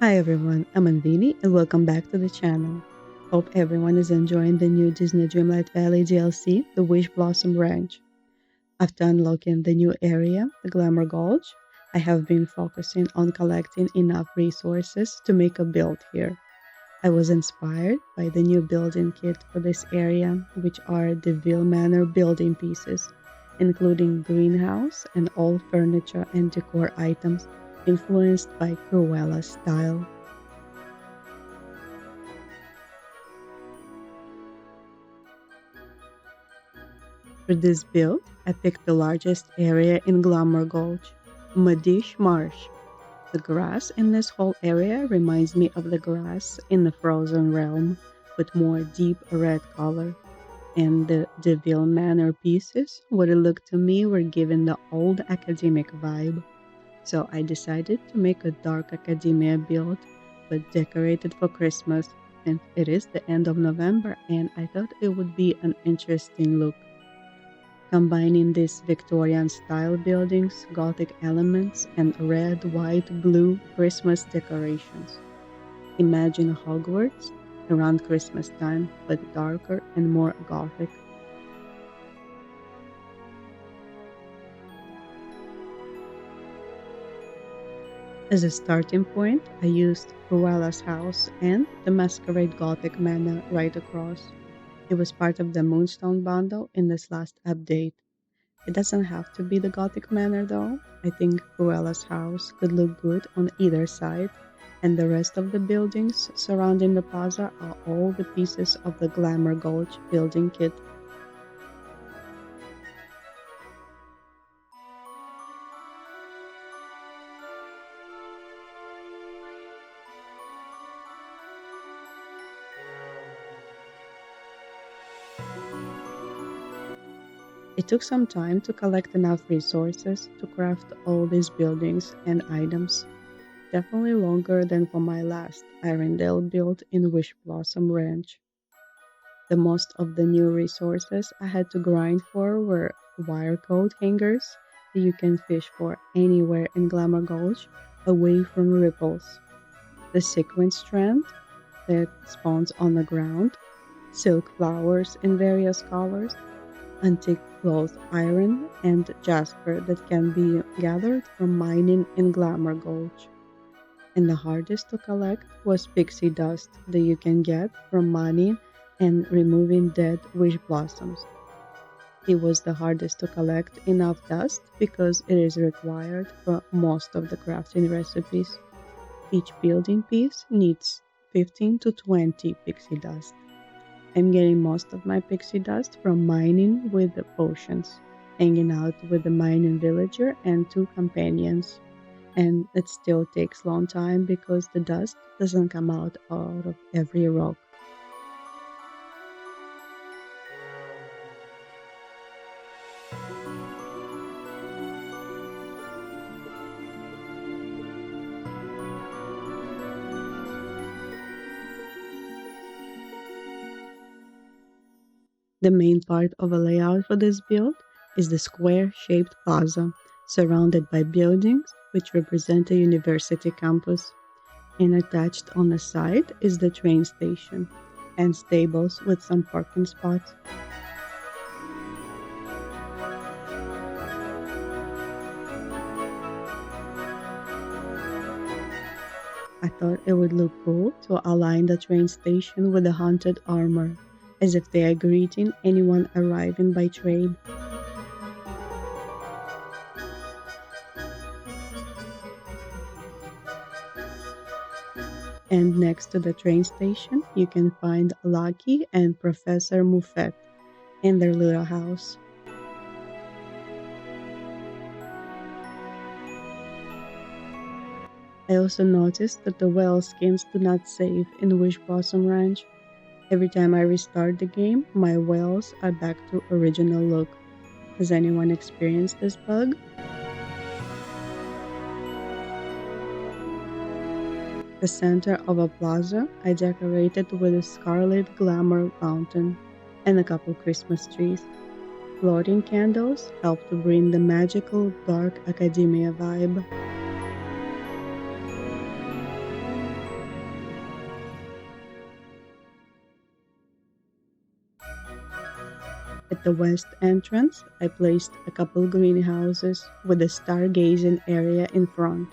Hi everyone, I'm Anveenie and welcome back to the channel. Hope everyone is enjoying the new Disney Dreamlight Valley DLC, the Wishblossom Ranch. After unlocking the new area, the Glamour Gulch, I have been focusing on collecting enough resources to make a build here. I was inspired by the new building kit for this area, which are the Vil Manor building pieces, including greenhouse and all furniture and decor items influenced by Cruella's style. For this build, I picked the largest area in Glamour Gulch, Madish Marsh. The grass in this whole area reminds me of the grass in the Frozen Realm, with more deep red color. And the Vil Manor pieces, what it looked to me, were given the old academic vibe. So I decided to make a dark academia build, but decorated for Christmas. And it is the end of November, and I thought it would be an interesting look, combining these Victorian style buildings, Gothic elements, and red, white, blue Christmas decorations. Imagine Hogwarts around Christmas time, but darker and more Gothic. As a starting point, I used Cruella's house and the Masquerade Gothic Manor right across. It was part of the Moonstone bundle in this last update. It doesn't have to be the Gothic Manor though. I think Cruella's house could look good on either side, and the rest of the buildings surrounding the plaza are all the pieces of the Glamour Gulch building kit. It took some time to collect enough resources to craft all these buildings and items. Definitely longer than for my last Irondale build in Wishblossom Ranch. The most of the new resources I had to grind for were wire coat hangers that you can fish for anywhere in Glamour Gulch away from ripples, the sequin strand that spawns on the ground, silk flowers in various colors, antique cloth iron, and jasper that can be gathered from mining in Glamour Gulch. And the hardest to collect was pixie dust that you can get from mining and removing dead wish blossoms. It was the hardest to collect enough dust because it is required for most of the crafting recipes. Each building piece needs 15 to 20 pixie dust. I'm getting most of my pixie dust from mining with the potions, hanging out with the mining villager and two companions. And it still takes long time because the dust doesn't come out of every rock. The main part of a layout for this build is the square-shaped plaza, surrounded by buildings which represent a university campus, and attached on the side is the train station and stables with some parking spots. I thought it would look cool to align the train station with the haunted armor, as if they are greeting anyone arriving by train. And next to the train station, you can find Lucky and Professor Muffet in their little house. I also noticed that the whale skins do not save in Wishblossom Ranch. Every time I restart the game, my whales are back to original look. Has anyone experienced this bug? The center of a plaza I decorated with a scarlet glamour fountain and a couple Christmas trees. Floating candles help to bring the magical dark academia vibe. At the west entrance, I placed a couple greenhouses with a stargazing area in front.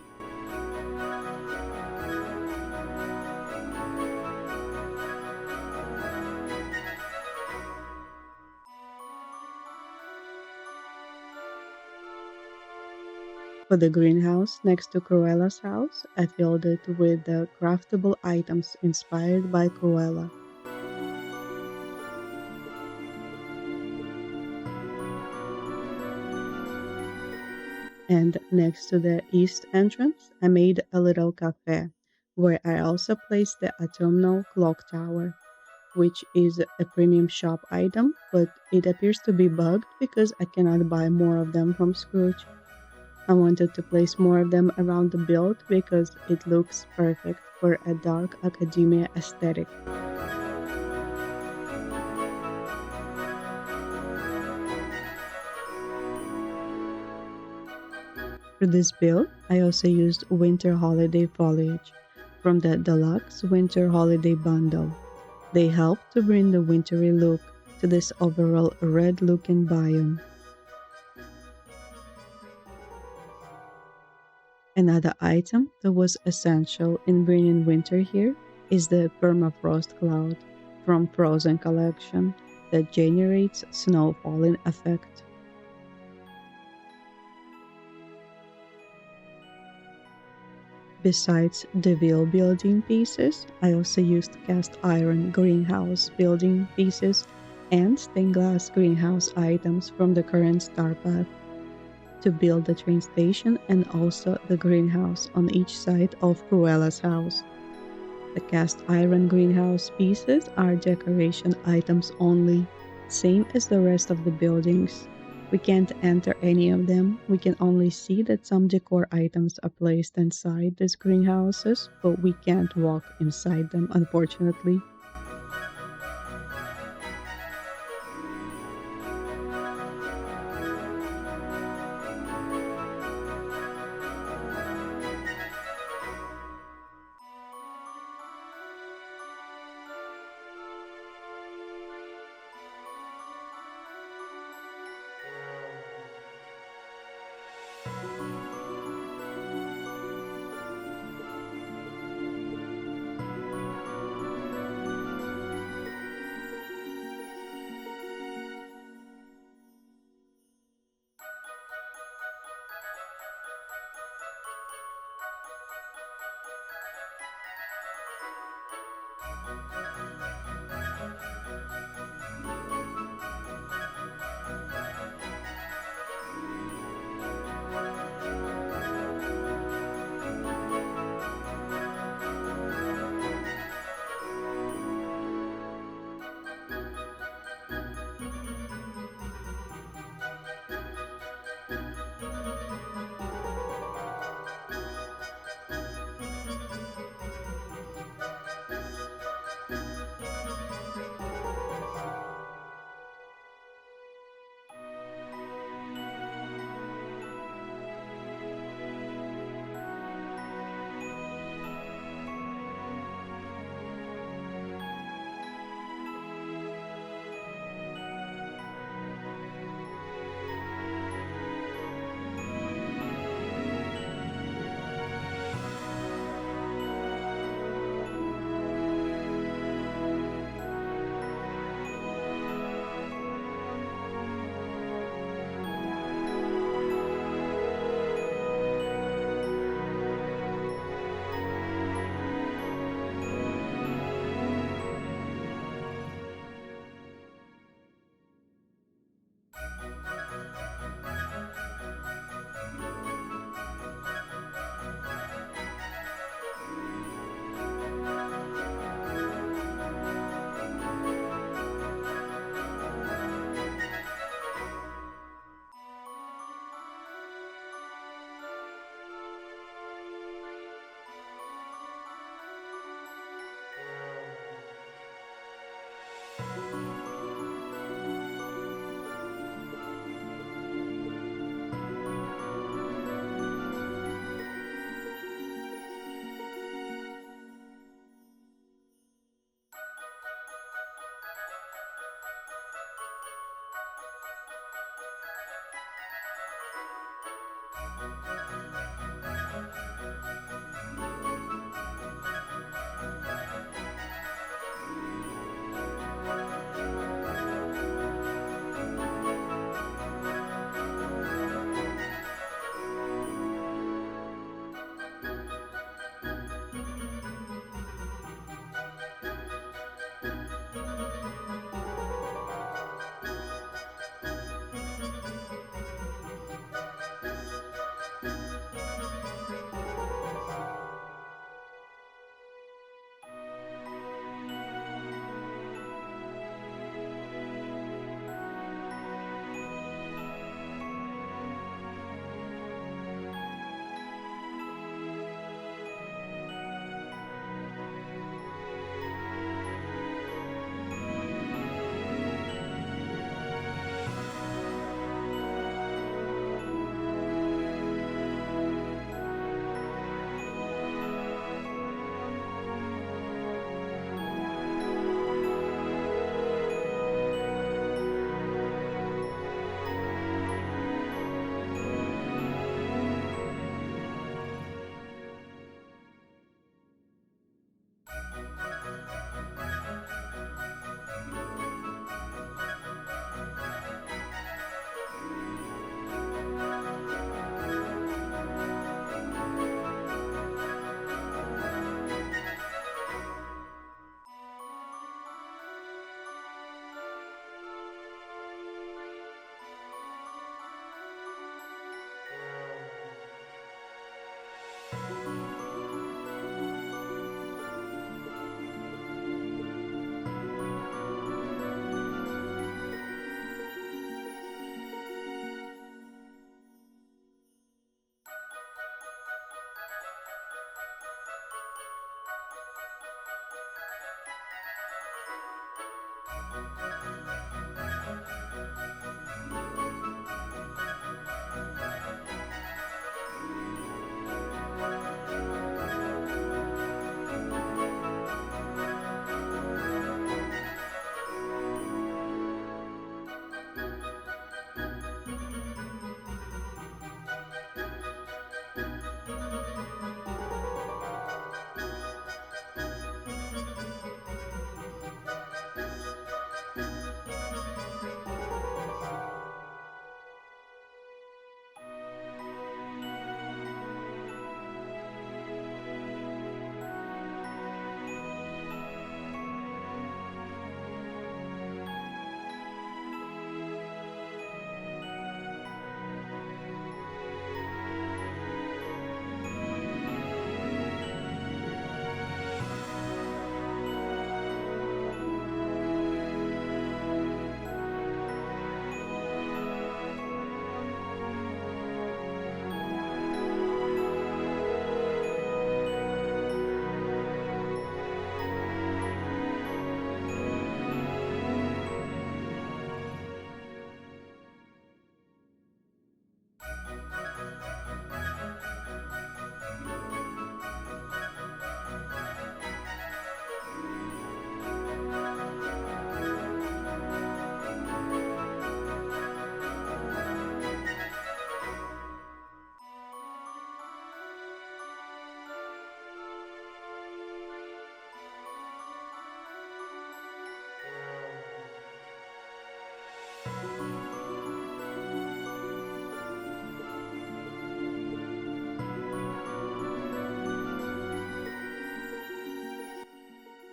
For the greenhouse next to Cruella's house, I filled it with the craftable items inspired by Cruella. And next to the east entrance, I made a little cafe where I also placed the autumnal clock tower, which is a premium shop item, but it appears to be bugged because I cannot buy more of them from Scrooge. I wanted to place more of them around the build because it looks perfect for a dark academia aesthetic. For this build, I also used winter holiday foliage from the deluxe winter holiday bundle. They help to bring the wintry look to this overall red looking biome. Another item that was essential in bringing winter here is the permafrost cloud from Frozen Collection that generates snow falling effect. Besides the Vil building pieces, I also used cast iron greenhouse building pieces and stained glass greenhouse items from the current star path to build the train station and also the greenhouse on each side of Cruella's house. The cast iron greenhouse pieces are decoration items only, same as the rest of the buildings. We can't enter any of them. We can only see that some decor items are placed inside these greenhouses, but we can't walk inside them, unfortunately.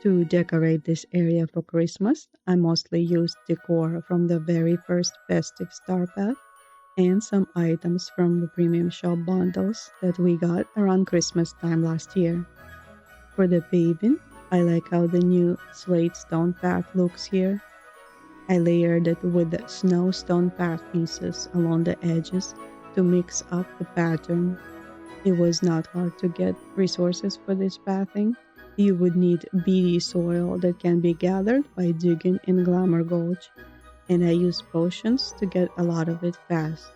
To decorate this area for Christmas, I mostly used decor from the very first festive star pack and some items from the premium shop bundles that we got around Christmas time last year. For the paving, I like how the new slate stone path looks here. I layered it with the snow stone path pieces along the edges to mix up the pattern. It was not hard to get resources for this pathing. You would need beady soil that can be gathered by digging in Glamour Gulch, and I used potions to get a lot of it fast.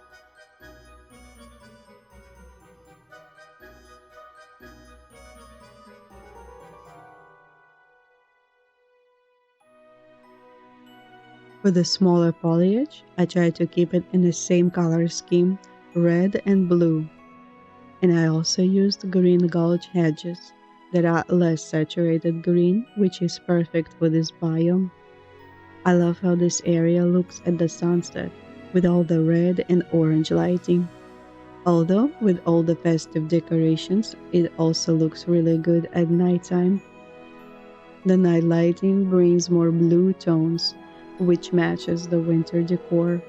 For the smaller foliage, I tried to keep it in the same color scheme, red and blue, and I also used green gulch hedges that are less saturated green, which is perfect for this biome. I love how this area looks at the sunset with all the red and orange lighting. Although with all the festive decorations, it also looks really good at nighttime. The night lighting brings more blue tones, which matches the winter decor.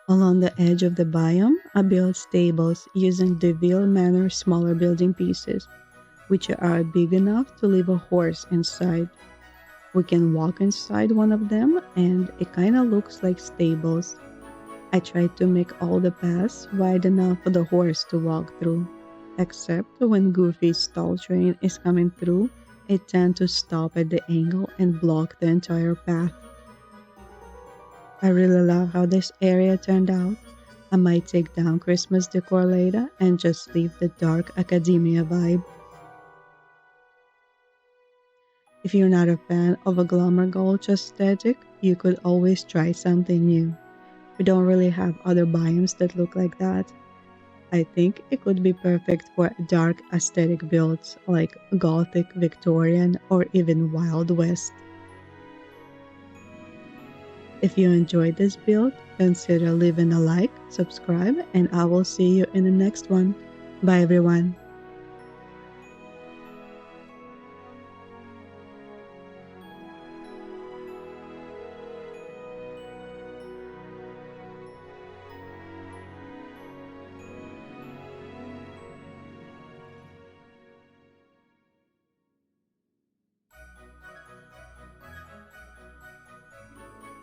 Along the edge of the biome, I built stables using the Vil Manor smaller building pieces, which are big enough to leave a horse inside. We can walk inside one of them, and it kinda looks like stables. I tried to make all the paths wide enough for the horse to walk through, except when Goofy's stall train is coming through, it tends to stop at the angle and block the entire path. I really love how this area turned out. I might take down Christmas decor later and just leave the dark academia vibe. If you're not a fan of a Glamour Gulch aesthetic, you could always try something new. We don't really have other biomes that look like that. I think it could be perfect for dark aesthetic builds like Gothic, Victorian, or even Wild West. If you enjoyed this build, consider leaving a like, subscribe, and I will see you in the next one. Bye everyone!